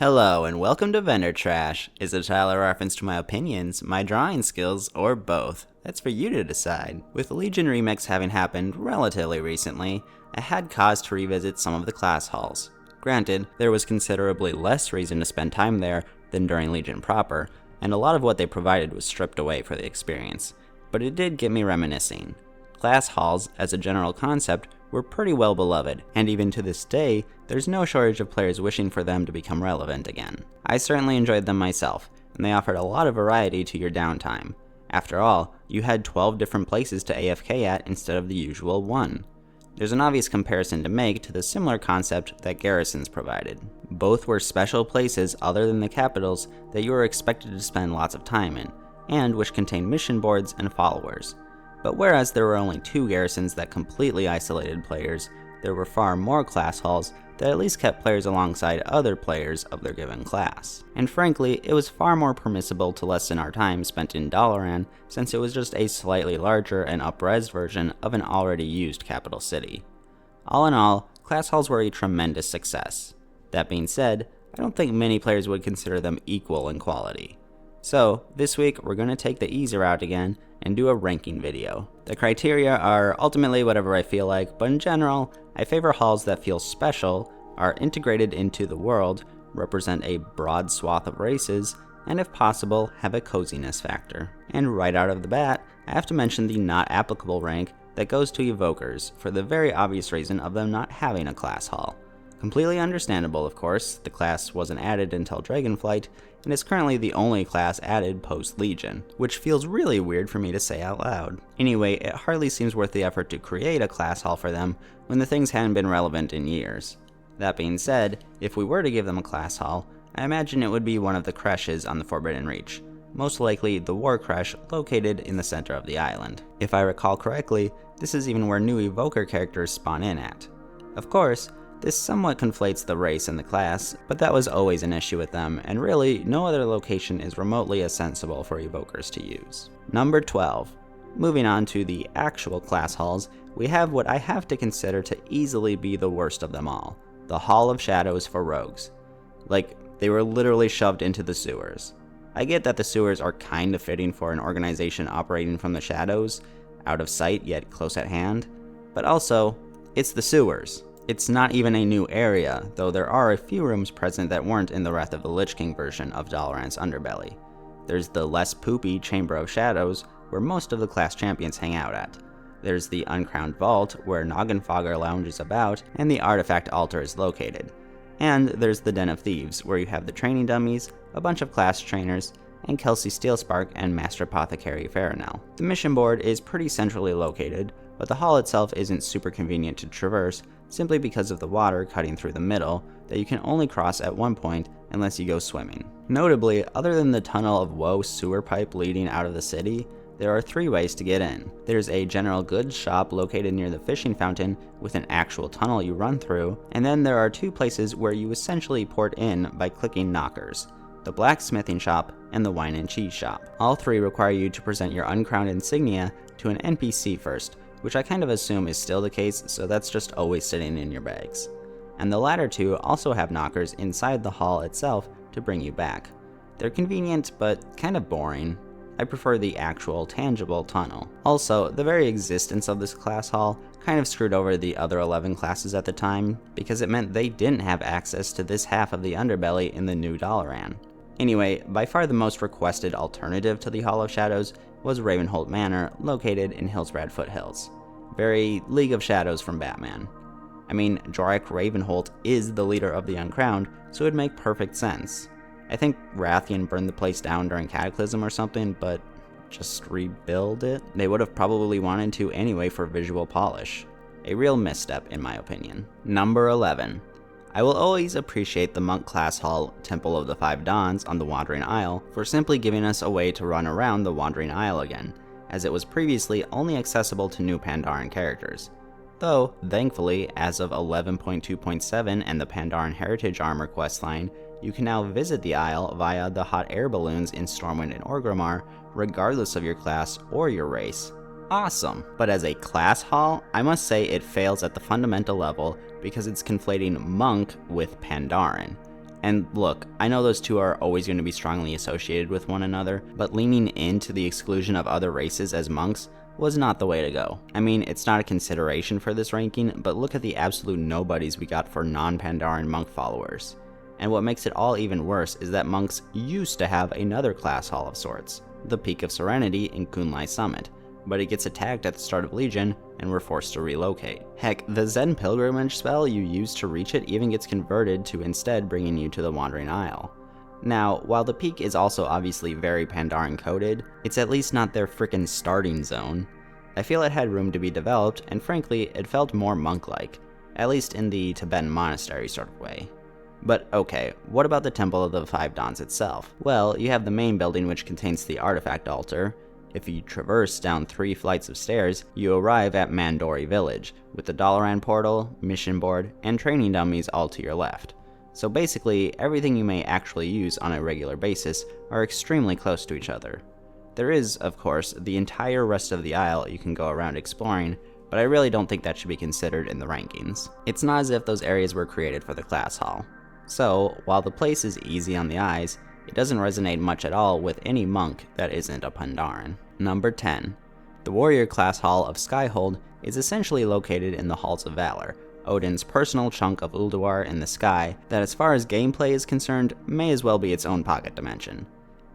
Hello and welcome to Vendor Trash. Is the title a reference to my opinions, my drawing skills, or both? That's for you to decide. With the Legion Remix having happened relatively recently, I had cause to revisit some of the class halls. Granted, there was considerably less reason to spend time there than during Legion proper, and a lot of what they provided was stripped away for the experience. But it did get me reminiscing. Class halls, as a general concept, were pretty well beloved, and even to this day, there's no shortage of players wishing for them to become relevant again. I certainly enjoyed them myself, and they offered a lot of variety to your downtime. After all, you had 12 different places to AFK at instead of the usual one. There's an obvious comparison to make to the similar concept that garrisons provided. Both were special places other than the capitals that you were expected to spend lots of time in, and which contained mission boards and followers. But whereas there were only 2 garrisons that completely isolated players, there were far more class halls that at least kept players alongside other players of their given class. And frankly, it was far more permissible to lessen our time spent in Dalaran, since it was just a slightly larger and up-res version of an already used capital city. All in all, class halls were a tremendous success. That being said, I don't think many players would consider them equal in quality. So, this week we're going to take the easy route again and do a ranking video. The criteria are ultimately whatever I feel like, but in general, I favor halls that feel special, are integrated into the world, represent a broad swath of races, and if possible, have a coziness factor. And right out of the bat, I have to mention the not applicable rank that goes to evokers, for the very obvious reason of them not having a class hall. Completely understandable, of course, the class wasn't added until Dragonflight, and is currently the only class added post-Legion, which feels really weird for me to say out loud. Anyway, it hardly seems worth the effort to create a class hall for them when the things hadn't been relevant in years. That being said, if we were to give them a class hall, I imagine it would be one of the creches on the Forbidden Reach, most likely the War Creche located in the center of the island. If I recall correctly, this is even where new evoker characters spawn in at. Of course, this somewhat conflates the race and the class, but that was always an issue with them, and really, no other location is remotely as sensible for evokers to use. Number 12. Moving on to the actual class halls, we have what I have to consider to easily be the worst of them all, the Hall of Shadows for rogues. Like, they were literally shoved into the sewers. I get that the sewers are kind of fitting for an organization operating from the shadows, out of sight yet close at hand, but also, it's the sewers. It's not even a new area, though there are a few rooms present that weren't in the Wrath of the Lich King version of Dalaran's underbelly. There's the less poopy Chamber of Shadows, where most of the class champions hang out at. There's the Uncrowned Vault, where Noggenfogger lounges about, and the Artifact Altar is located. And there's the Den of Thieves, where you have the training dummies, a bunch of class trainers, and Kelsey Steelspark and Master Apothecary Farinell. The mission board is pretty centrally located, but the hall itself isn't super convenient to traverse, simply because of the water cutting through the middle that you can only cross at one point unless you go swimming. Notably, other than the Tunnel of Woe sewer pipe leading out of the city, there are 3 ways to get in. There's a general goods shop located near the fishing fountain with an actual tunnel you run through, and then there are 2 places where you essentially port in by clicking knockers: the blacksmithing shop and the wine and cheese shop. All 3 require you to present your uncrowned insignia to an NPC first, which I kind of assume is still the case, so that's just always sitting in your bags. And the latter 2 also have knockers inside the hall itself to bring you back. They're convenient, but kind of boring. I prefer the actual, tangible tunnel. Also, the very existence of this class hall kind of screwed over the other 11 classes at the time, because it meant they didn't have access to this half of the underbelly in the new Dalaran. Anyway, by far the most requested alternative to the Hall of Shadows was Ravenholt Manor, located in Hillsbrad Foothills. Very League of Shadows from Batman. I mean, Jorik Ravenholt is the leader of the Uncrowned, so it'd make perfect sense. I think Rathian burned the place down during Cataclysm or something, but just rebuild it? They would have probably wanted to anyway for visual polish. A real misstep, in my opinion. Number 11. I will always appreciate the monk class hall Temple of the Five Dawns on the Wandering Isle for simply giving us a way to run around the Wandering Isle again, as it was previously only accessible to new Pandaren characters. Though, thankfully, as of 11.2.7 and the Pandaren Heritage Armor questline, you can now visit the Isle via the hot air balloons in Stormwind and Orgrimmar, regardless of your class or your race. Awesome! But as a class hall, I must say it fails at the fundamental level because it's conflating monk with Pandaren. And look, I know those two are always going to be strongly associated with one another, but leaning into the exclusion of other races as monks was not the way to go. I mean, it's not a consideration for this ranking, but look at the absolute nobodies we got for non-Pandaren monk followers. And what makes it all even worse is that monks used to have another class hall of sorts, the Peak of Serenity in Kunlai Summit, but it gets attacked at the start of Legion and we're forced to relocate. Heck, the Zen Pilgrimage spell you use to reach it even gets converted to instead bringing you to the Wandering Isle. Now, while the peak is also obviously very Pandaren coded, it's at least not their frickin' starting zone. I feel it had room to be developed, and frankly, it felt more monk-like, at least in the Tibetan monastery sort of way. But okay, what about the Temple of the Five Dawns itself? Well, you have the main building which contains the artifact altar. If you traverse down 3 flights of stairs, you arrive at Mandori Village, with the Dalaran portal, mission board, and training dummies all to your left. So basically, everything you may actually use on a regular basis are extremely close to each other. There is, of course, the entire rest of the isle you can go around exploring, but I really don't think that should be considered in the rankings. It's not as if those areas were created for the class hall. So, while the place is easy on the eyes, it doesn't resonate much at all with any monk that isn't a Pandaren. Number 10. The warrior class hall of Skyhold is essentially located in the Halls of Valor, Odin's personal chunk of Ulduar in the sky that, as far as gameplay is concerned, may as well be its own pocket dimension.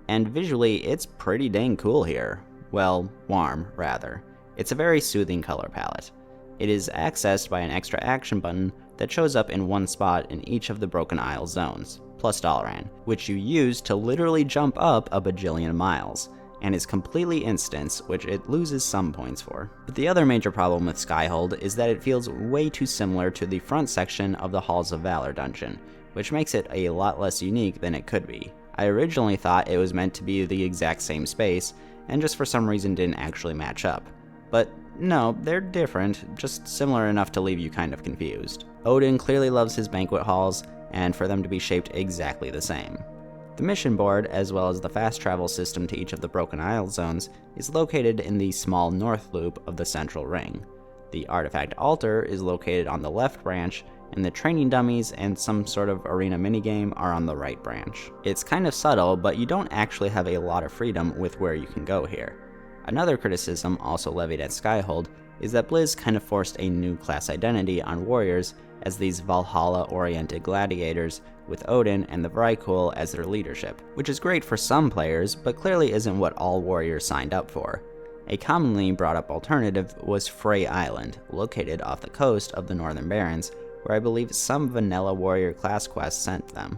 And visually, it's pretty dang cool here. Well, warm, rather. It's a very soothing color palette. It is accessed by an extra action button that shows up in one spot in each of the Broken Isle zones, plus Dalaran, which you use to literally jump up a bajillion miles, and is completely instanced, which it loses some points for. But the other major problem with Skyhold is that it feels way too similar to the front section of the Halls of Valor dungeon, which makes it a lot less unique than it could be. I originally thought it was meant to be the exact same space, and just for some reason didn't actually match up. But no, they're different, just similar enough to leave you kind of confused. Odin clearly loves his banquet halls, and for them to be shaped exactly the same. The mission board, as well as the fast travel system to each of the Broken Isle zones, is located in the small north loop of the central ring. The artifact altar is located on the left branch, and the training dummies and some sort of arena minigame are on the right branch. It's kind of subtle, but you don't actually have a lot of freedom with where you can go here. Another criticism also levied at Skyhold is that Blizz kind of forced a new class identity on warriors as these Valhalla-oriented gladiators with Odin and the Vrykul as their leadership, which is great for some players, but clearly isn't what all warriors signed up for. A commonly brought up alternative was Frey Island, located off the coast of the Northern Barrens, where I believe some vanilla warrior class quests sent them.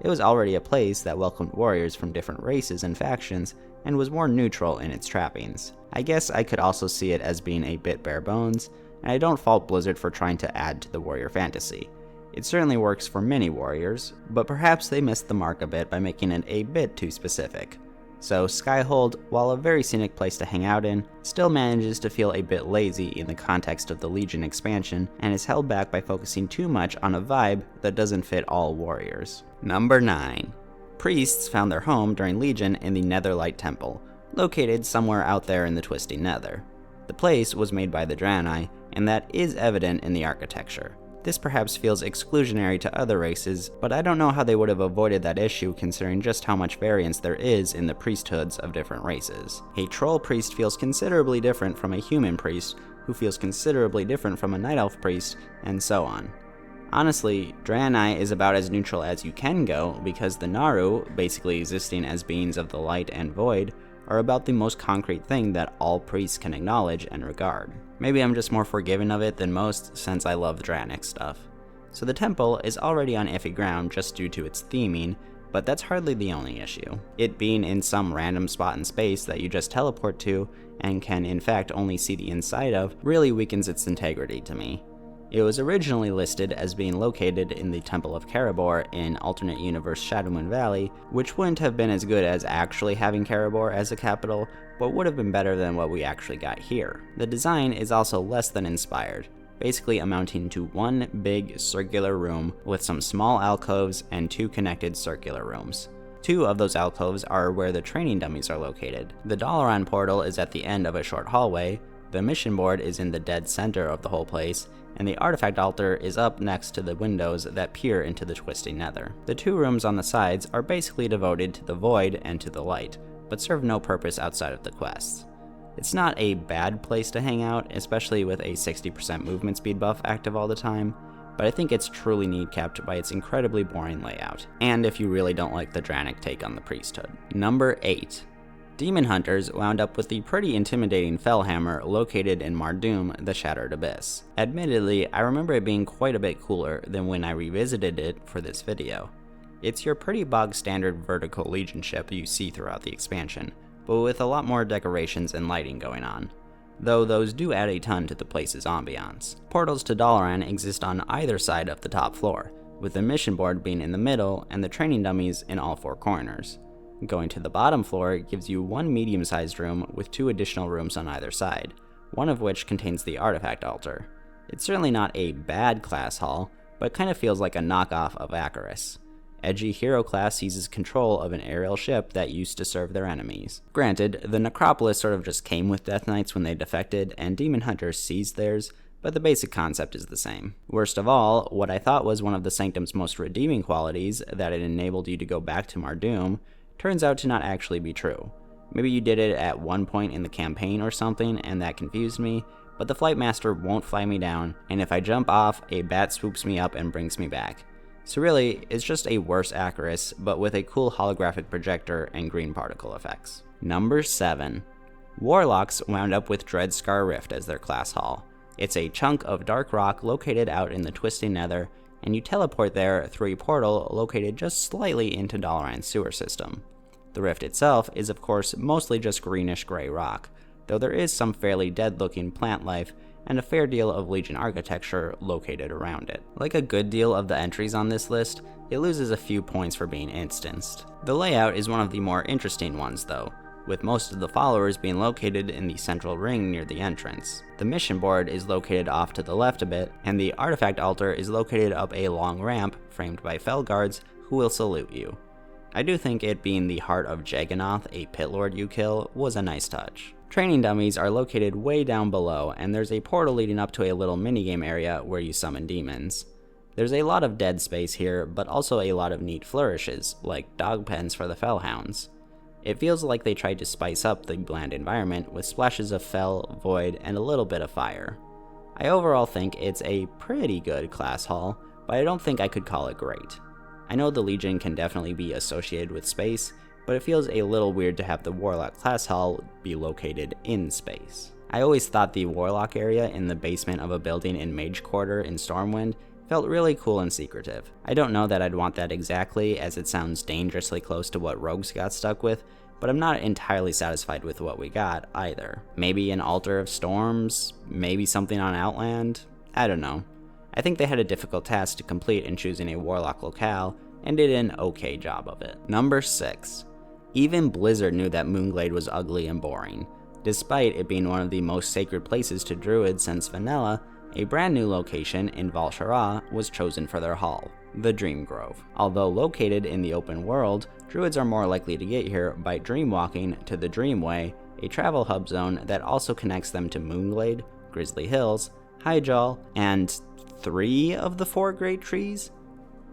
It was already a place that welcomed warriors from different races and factions, and was more neutral in its trappings. I guess I could also see it as being a bit bare bones, and I don't fault Blizzard for trying to add to the warrior fantasy. It certainly works for many warriors, but perhaps they missed the mark a bit by making it a bit too specific. So Skyhold, while a very scenic place to hang out in, still manages to feel a bit lazy in the context of the Legion expansion, and is held back by focusing too much on a vibe that doesn't fit all warriors. Number 9. Priests found their home during Legion in the Netherlight Temple, located somewhere out there in the twisting nether. The place was made by the Draenei, and that is evident in the architecture. This perhaps feels exclusionary to other races, but I don't know how they would have avoided that issue considering just how much variance there is in the priesthoods of different races. A troll priest feels considerably different from a human priest, who feels considerably different from a night elf priest, and so on. Honestly, Draenei is about as neutral as you can go, because the Naru, basically existing as beings of the light and void, are about the most concrete thing that all priests can acknowledge and regard. Maybe I'm just more forgiving of it than most, since I love Dranic stuff. So the temple is already on iffy ground just due to its theming, but that's hardly the only issue. It being in some random spot in space that you just teleport to, and can in fact only see the inside of, really weakens its integrity to me. It was originally listed as being located in the Temple of Karabor in alternate universe Shadowmoon Valley, which wouldn't have been as good as actually having Karabor as a capital, but would have been better than what we actually got here. The design is also less than inspired, basically amounting to one big circular room with some small alcoves and 2 connected circular rooms. 2 of those alcoves are where the training dummies are located. The Dalaran portal is at the end of a short hallway, the mission board is in the dead center of the whole place, and the artifact altar is up next to the windows that peer into the twisting nether. The 2 rooms on the sides are basically devoted to the void and to the light, but serve no purpose outside of the quests. It's not a bad place to hang out, especially with a 60% movement speed buff active all the time, but I think it's truly need-kept by its incredibly boring layout, and if you really don't like the Dranic take on the priesthood. Number 8. Demon Hunters wound up with the pretty intimidating Fellhammer located in Mardoom, the Shattered Abyss. Admittedly, I remember it being quite a bit cooler than when I revisited it for this video. It's your pretty bog standard vertical legion ship you see throughout the expansion, but with a lot more decorations and lighting going on, though those do add a ton to the place's ambiance. Portals to Dalaran exist on either side of the top floor, with the mission board being in the middle and the training dummies in all 4 corners. Going to the bottom floor gives you 1 medium-sized room with 2 additional rooms on either side, one of which contains the artifact altar. It's certainly not a bad class hall, but kind of feels like a knockoff of Acheris. Edgy hero class seizes control of an aerial ship that used to serve their enemies. Granted, the Necropolis sort of just came with Death Knights when they defected, and Demon Hunters seized theirs, but the basic concept is the same. Worst of all, what I thought was one of the Sanctum's most redeeming qualities, that it enabled you to go back to Mardoom, turns out to not actually be true. Maybe you did it at one point in the campaign or something, and that confused me, but the Flight Master won't fly me down, and if I jump off, a bat swoops me up and brings me back. So really, it's just a worse Acheris, but with a cool holographic projector and green particle effects. Number 7. Warlocks wound up with Dreadscar Rift as their class hall. It's a chunk of dark rock located out in the twisting nether, and you teleport there through a portal located just slightly into Dalaran's sewer system. The rift itself is of course mostly just greenish-gray rock, though there is some fairly dead-looking plant life and a fair deal of Legion architecture located around it. Like a good deal of the entries on this list, it loses a few points for being instanced. The layout is one of the more interesting ones though, with most of the followers being located in the central ring near the entrance. The mission board is located off to the left a bit, and the artifact altar is located up a long ramp framed by Fel guards who will salute you. I do think it being the heart of Jagannath, a pit lord you kill, was a nice touch. Training dummies are located way down below, and there's a portal leading up to a little minigame area where you summon demons. There's a lot of dead space here, but also a lot of neat flourishes, like dog pens for the Fellhounds. It feels like they tried to spice up the bland environment with splashes of Fel, Void, and a little bit of fire. I overall think it's a pretty good class hall, but I don't think I could call it great. I know the Legion can definitely be associated with space, but it feels a little weird to have the Warlock class hall be located in space. I always thought the Warlock area in the basement of a building in Mage Quarter in Stormwind felt really cool and secretive. I don't know that I'd want that exactly, as it sounds dangerously close to what Rogues got stuck with, but I'm not entirely satisfied with what we got either. Maybe an Altar of Storms, maybe something on Outland, I don't know. I think they had a difficult task to complete in choosing a Warlock locale, and did an okay job of it. Number 6. Even Blizzard knew that Moonglade was ugly and boring. Despite it being one of the most sacred places to druids since Vanilla, a brand new location in Val'sharah was chosen for their hall, the Dream Grove. Although located in the open world, druids are more likely to get here by dreamwalking to the Dreamway, a travel hub zone that also connects them to Moonglade, Grizzly Hills, Hyjal, and 3 of the 4 Great Trees?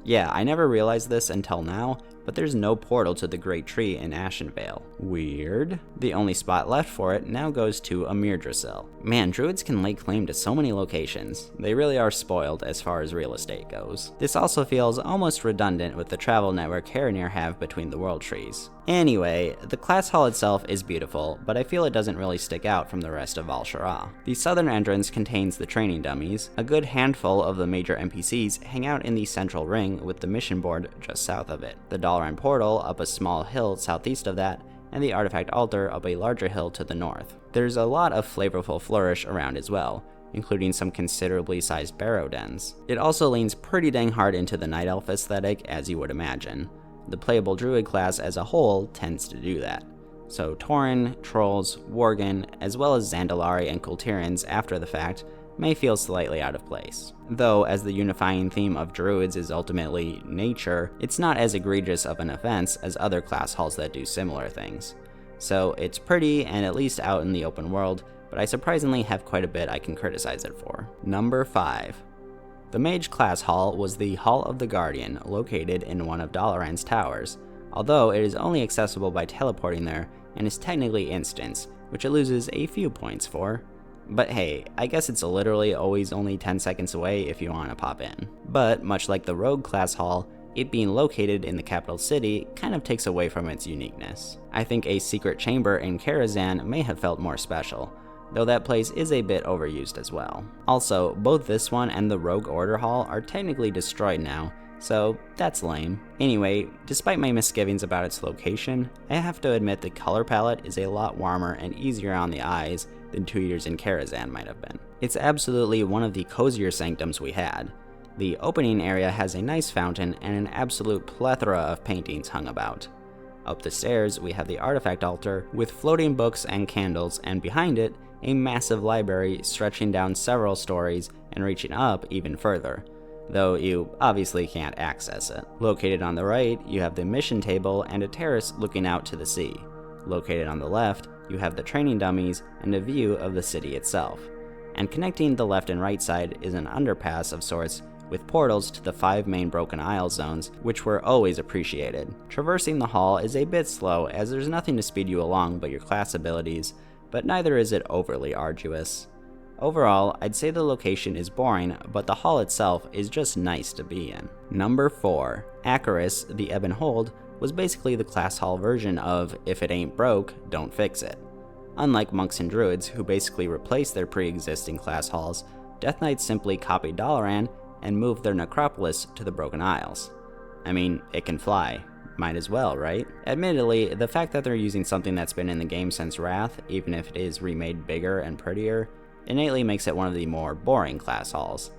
Yeah, I never realized this until now, but there's no portal to the Great Tree in Ashenvale. Weird. The only spot left for it now goes to Amirdrasil. Man, druids can lay claim to so many locations. They really are spoiled as far as real estate goes. This also feels almost redundant with the travel network Haranir have between the world trees. Anyway, the class hall itself is beautiful, but I feel it doesn't really stick out from the rest of Val'sharah. The southern entrance contains the training dummies. A good handful of the major NPCs hang out in the central ring with the mission board just south of it. The Dalaran portal up a small hill southeast of that, and the artifact altar up a larger hill to the north. There's a lot of flavorful flourish around as well, including some considerably sized barrow dens. It also leans pretty dang hard into the Night Elf aesthetic, as you would imagine. The playable druid class as a whole tends to do that. So Tauren, Trolls, Worgen, as well as Zandalari and Kultirans after the fact may feel slightly out of place. Though, as the unifying theme of druids is ultimately nature, it's not as egregious of an offense as other class halls that do similar things. So it's pretty and at least out in the open world, but I surprisingly have quite a bit I can criticize it for. Number 5. The Mage class hall was the Hall of the Guardian, located in one of Dalaran's towers, although it is only accessible by teleporting there and is technically instance, which it loses a few points for. But hey, I guess it's literally always only 10 seconds away if you want to pop in. But much like the Rogue class hall, it being located in the capital city kind of takes away from its uniqueness. I think a secret chamber in Karazhan may have felt more special, though that place is a bit overused as well. Also, both this one and the Rogue Order Hall are technically destroyed now, so that's lame. Anyway, despite my misgivings about its location, I have to admit the color palette is a lot warmer and easier on the eyes than 2 years in Karazhan might have been. It's absolutely one of the cozier sanctums we had. The opening area has a nice fountain and an absolute plethora of paintings hung about. Up the stairs, we have the artifact altar with floating books and candles, and behind it, a massive library stretching down several stories and reaching up even further, though you obviously can't access it. Located on the right, you have the mission table and a terrace looking out to the sea. Located on the left, you have the training dummies and a view of the city itself. And connecting the left and right side is an underpass of sorts with portals to the 5 main Broken Isle zones, which were always appreciated. Traversing the hall is a bit slow as there's nothing to speed you along but your class abilities, but neither is it overly arduous. Overall, I'd say the location is boring, but the hall itself is just nice to be in. Number 4. Acaris, the Ebb and Hold, was basically the class hall version of if it ain't broke, don't fix it. Unlike monks and druids, who basically replaced their pre-existing class halls, Death Knights simply copied Dalaran and moved their necropolis to the Broken Isles. I mean, it can fly. Might as well, right? Admittedly, the fact that they're using something that's been in the game since Wrath, even if it is remade bigger and prettier, innately makes it one of the more boring class halls.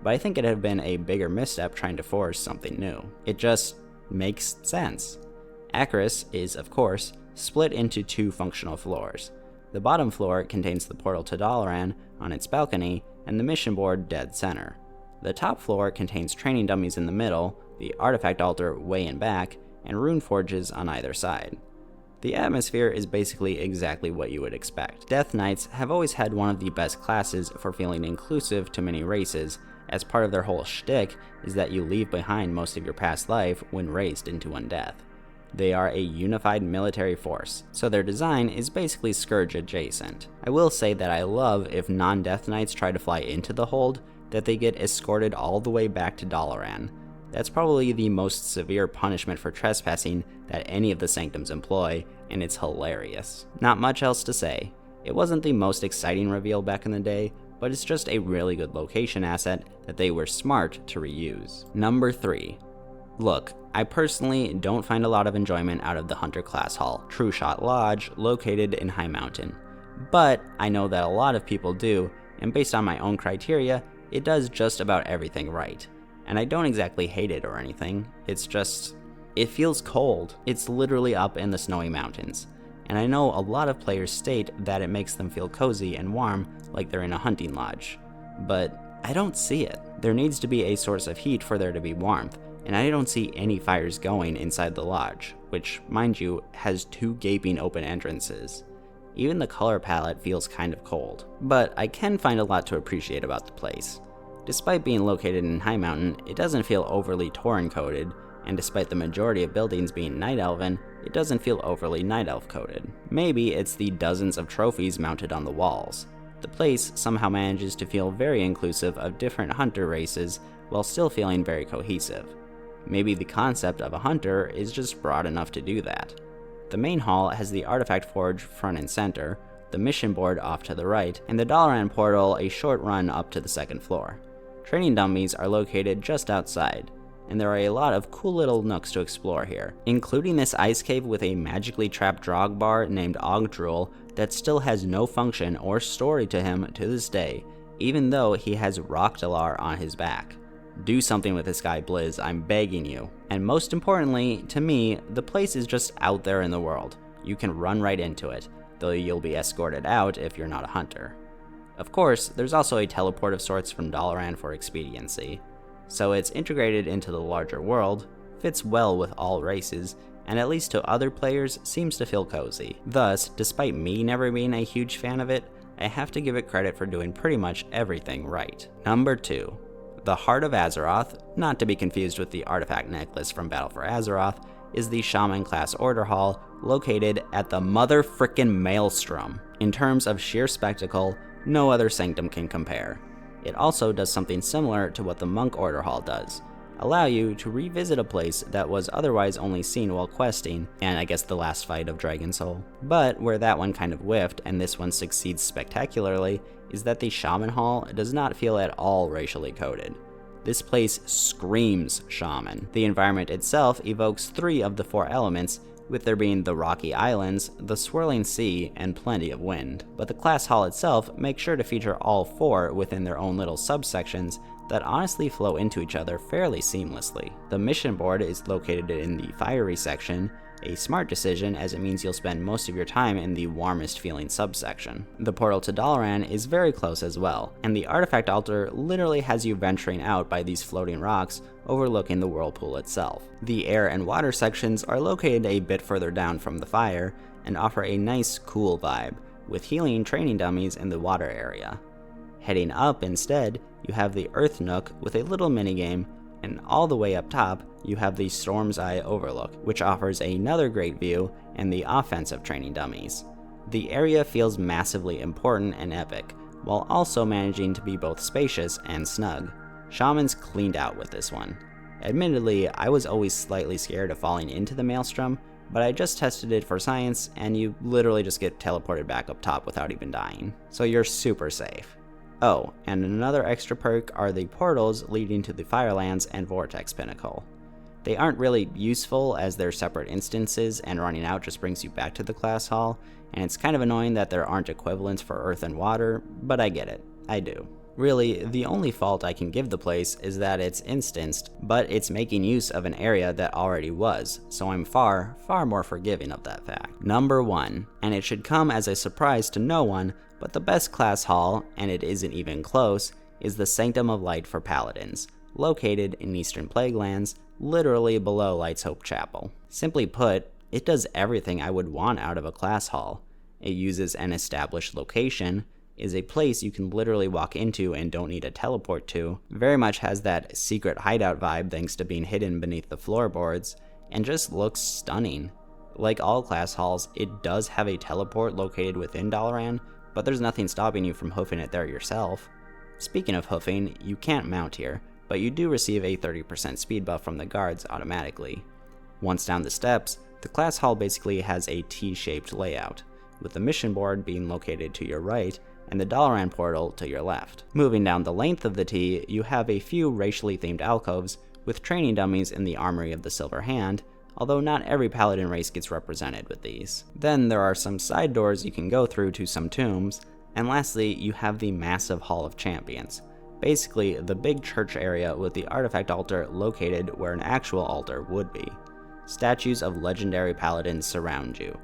But I think it had been a bigger misstep trying to force something new. It just makes sense. Acaris is, of course, split into 2 functional floors. The bottom floor contains the portal to Dalaran on its balcony and the mission board dead center. The top floor contains training dummies in the middle, the artifact altar way in back, and rune forges on either side. The atmosphere is basically exactly what you would expect. Death Knights have always had one of the best classes for feeling inclusive to many races, as part of their whole shtick is that you leave behind most of your past life when raised into undeath. They are a unified military force, so their design is basically Scourge adjacent. I will say that I love if non-Death Knights try to fly into the hold, that they get escorted all the way back to Dalaran. That's probably the most severe punishment for trespassing that any of the sanctums employ, and it's hilarious. Not much else to say. It wasn't the most exciting reveal back in the day, but it's just a really good location asset that they were smart to reuse. Number 3. Look, I personally don't find a lot of enjoyment out of the Hunter class hall, Trueshot Lodge, located in High Mountain. But I know that a lot of people do, and based on my own criteria, it does just about everything right. And I don't exactly hate it or anything, it's just, it feels cold. It's literally up in the snowy mountains. And I know a lot of players state that it makes them feel cozy and warm like they're in a hunting lodge. But I don't see it. There needs to be a source of heat for there to be warmth, and I don't see any fires going inside the lodge, which, mind you, has 2 gaping open entrances. Even the color palette feels kind of cold. But I can find a lot to appreciate about the place. Despite being located in High Mountain, it doesn't feel overly Tauren-coded, and despite the majority of buildings being Night Elven, it doesn't feel overly Night Elf-coded. Maybe it's the dozens of trophies mounted on the walls. The place somehow manages to feel very inclusive of different hunter races while still feeling very cohesive. Maybe the concept of a hunter is just broad enough to do that. The main hall has the artifact forge front and center, the mission board off to the right, and the Dalaran portal a short run up to the 2nd floor. Training dummies are located just outside, and there are a lot of cool little nooks to explore here, including this ice cave with a magically trapped Drogbar named Ogdrul that still has no function or story to him to this day, even though he has Rockdalar on his back. Do something with this guy, Blizz, I'm begging you. And most importantly, to me, the place is just out there in the world. You can run right into it, though you'll be escorted out if you're not a hunter. Of course, there's also a teleport of sorts from Dalaran for expediency, so it's integrated into the larger world, fits well with all races, and at least to other players seems to feel cozy. Thus, despite me never being a huge fan of it, I have to give it credit for doing pretty much everything right. Number 2. The Heart of Azeroth, not to be confused with the artifact necklace from Battle for Azeroth, is the Shaman class order hall located at the mother-frickin' Maelstrom. In terms of sheer spectacle, no other sanctum can compare. It also does something similar to what the Monk order hall does, allow you to revisit a place that was otherwise only seen while questing, and I guess the last fight of Dragon Soul. But where that one kind of whiffed and this one succeeds spectacularly is that the Shaman Hall does not feel at all racially coded. This place screams shaman. The environment itself evokes 3 of the 4 elements, with there being the rocky islands, the swirling sea, and plenty of wind. But the class hall itself makes sure to feature all 4 within their own little subsections that honestly flow into each other fairly seamlessly. The mission board is located in the fiery section, a smart decision as it means you'll spend most of your time in the warmest feeling subsection. The portal to Dalaran is very close as well, and the artifact altar literally has you venturing out by these floating rocks overlooking the whirlpool itself. The air and water sections are located a bit further down from the fire and offer a nice cool vibe, with healing training dummies in the water area. Heading up instead, you have the Earth Nook with a little minigame, and all the way up top, you have the Storm's Eye Overlook, which offers another great view and the offensive training dummies. The area feels massively important and epic, while also managing to be both spacious and snug. Shaman's cleaned out with this one. Admittedly, I was always slightly scared of falling into the Maelstrom, but I just tested it for science, and you literally just get teleported back up top without even dying. So you're super safe. Oh, and another extra perk are the portals leading to the Firelands and Vortex Pinnacle. They aren't really useful as they're separate instances, and running out just brings you back to the class hall, and it's kind of annoying that there aren't equivalents for earth and water, but I get it. I do. Really, the only fault I can give the place is that it's instanced, but it's making use of an area that already was, so I'm far more forgiving of that fact. Number 1, and it should come as a surprise to no one, but the best class hall, and it isn't even close, is the Sanctum of Light for Paladins, located in Eastern Plaguelands, literally below Light's Hope Chapel. Simply put, it does everything I would want out of a class hall. It uses an established location, is a place you can literally walk into and don't need a teleport to, very much has that secret hideout vibe thanks to being hidden beneath the floorboards, and just looks stunning. Like all class halls, it does have a teleport located within Dalaran, but there's nothing stopping you from hoofing it there yourself. Speaking of hoofing, you can't mount here, but you do receive a 30% speed buff from the guards automatically. Once down the steps, the class hall basically has a T-shaped layout, with the mission board being located to your right and the Dalaran portal to your left. Moving down the length of the T, you have a few racially themed alcoves with training dummies in the Armory of the Silver Hand, although not every paladin race gets represented with these. Then there are some side doors you can go through to some tombs, and lastly, you have the massive Hall of Champions, basically the big church area with the artifact altar located where an actual altar would be. Statues of legendary paladins surround you.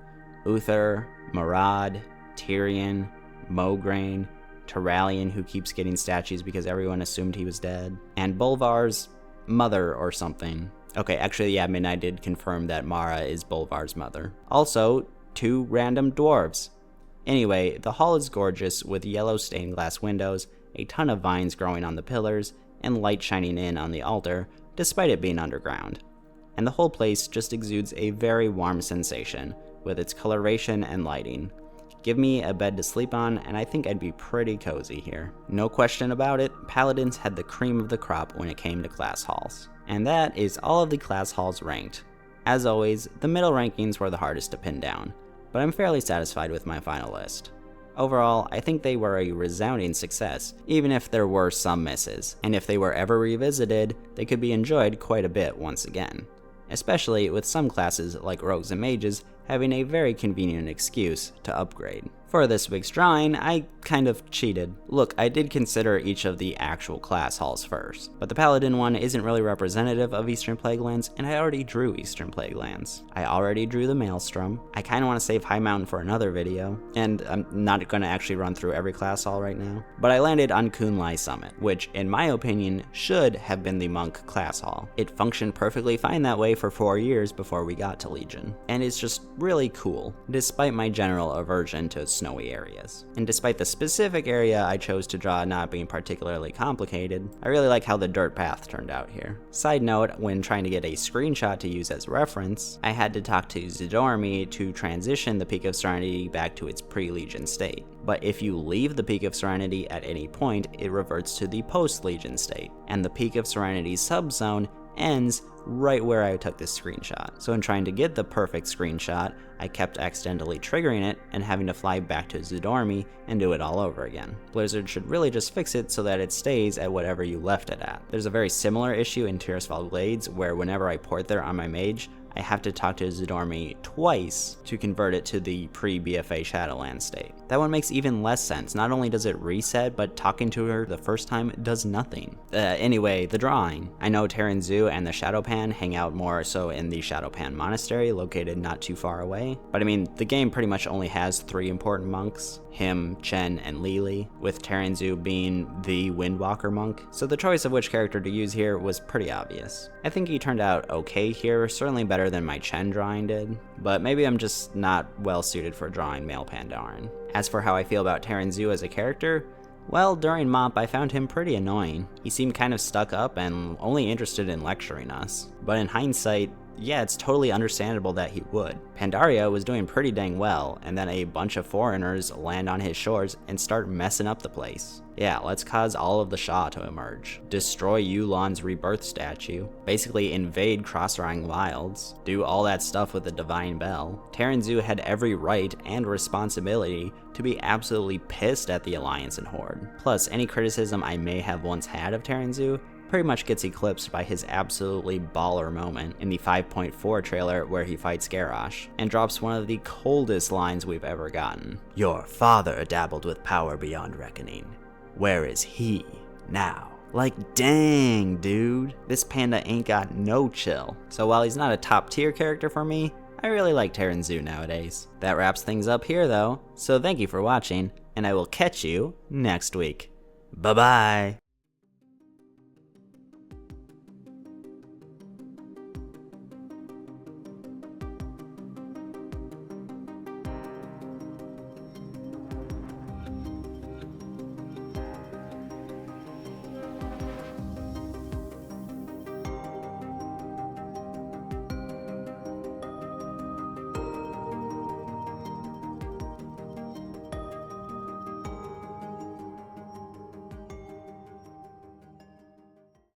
Uther, Marad, Tyrion, Mograine, Turalian, who keeps getting statues because everyone assumed he was dead, and Bolvar's mother or something. Okay, actually, yeah, Midnight did confirm that Mara is Bolvar's mother. Also, 2 random dwarves. Anyway, the hall is gorgeous with yellow stained glass windows, a ton of vines growing on the pillars, and light shining in on the altar, despite it being underground. And the whole place just exudes a very warm sensation, with its coloration and lighting. Give me a bed to sleep on, and I think I'd be pretty cozy here. No question about it, Paladins had the cream of the crop when it came to class halls. And that is all of the class halls ranked. As always, the middle rankings were the hardest to pin down, but I'm fairly satisfied with my final list. Overall, I think they were a resounding success, even if there were some misses, and if they were ever revisited, they could be enjoyed quite a bit once again. Especially with some classes like Rogues and Mages having a very convenient excuse to upgrade. For this week's drawing, I kind of cheated. Look, I did consider each of the actual class halls first, but the Paladin one isn't really representative of Eastern Plaguelands, and I already drew Eastern Plaguelands. I already drew the Maelstrom. I kinda wanna save High Mountain for another video, and I'm not gonna actually run through every class hall right now, but I landed on Kunlai Summit, which in my opinion should have been the Monk class hall. It functioned perfectly fine that way for 4 years before we got to Legion, and it's just really cool, despite my general aversion to snowy areas. And despite the specific area I chose to draw not being particularly complicated, I really like how the dirt path turned out here. Side note, when trying to get a screenshot to use as reference, I had to talk to Zidormi to transition the Peak of Serenity back to its pre-Legion state. But if you leave the Peak of Serenity at any point, it reverts to the post-Legion state, and the Peak of Serenity subzone ends right where I took this screenshot. So in trying to get the perfect screenshot, I kept accidentally triggering it and having to fly back to Zidormi and do it all over again. Blizzard should really just fix it so that it stays at whatever you left it at. There's a very similar issue in Tirisfal Glades where whenever I port there on my mage, I have to talk to Zidormi twice to convert it to the pre-BFA Shadowland state. That one makes even less sense. Not only does it reset, but talking to her the first time does nothing. Anyway, the drawing. I know Terran Zoo and the Shadowpan hang out more so in the Shadowpan Monastery, located not too far away. But I mean, the game pretty much only has 3 important monks. Him, Chen, and Lili, with Terran Zoo being the Windwalker monk, so the choice of which character to use here was pretty obvious. I think he turned out okay here, certainly better than my Chen drawing did, but maybe I'm just not well suited for drawing male Pandaren. As for how I feel about Terran Zoo as a character, well, during MOP I found him pretty annoying. He seemed kind of stuck up and only interested in lecturing us, but in hindsight, yeah, it's totally understandable that he would. Pandaria was doing pretty dang well, and then a bunch of foreigners land on his shores and start messing up the place. Yeah, let's cause all of the Shah to emerge. Destroy Yulon's rebirth statue. Basically invade Crossrang Wilds. Do all that stuff with the Divine Bell. Terran Zoo had every right and responsibility to be absolutely pissed at the Alliance and Horde. Plus, any criticism I may have once had of Terran Zoo pretty much gets eclipsed by his absolutely baller moment in the 5.4 trailer where he fights Garrosh, and drops one of the coldest lines we've ever gotten. Your father dabbled with power beyond reckoning. Where is he now? Like, dang, dude. This panda ain't got no chill. So while he's not a top tier character for me, I really like Terran Zoo nowadays. That wraps things up here though, so thank you for watching, and I will catch you next week. Bye bye.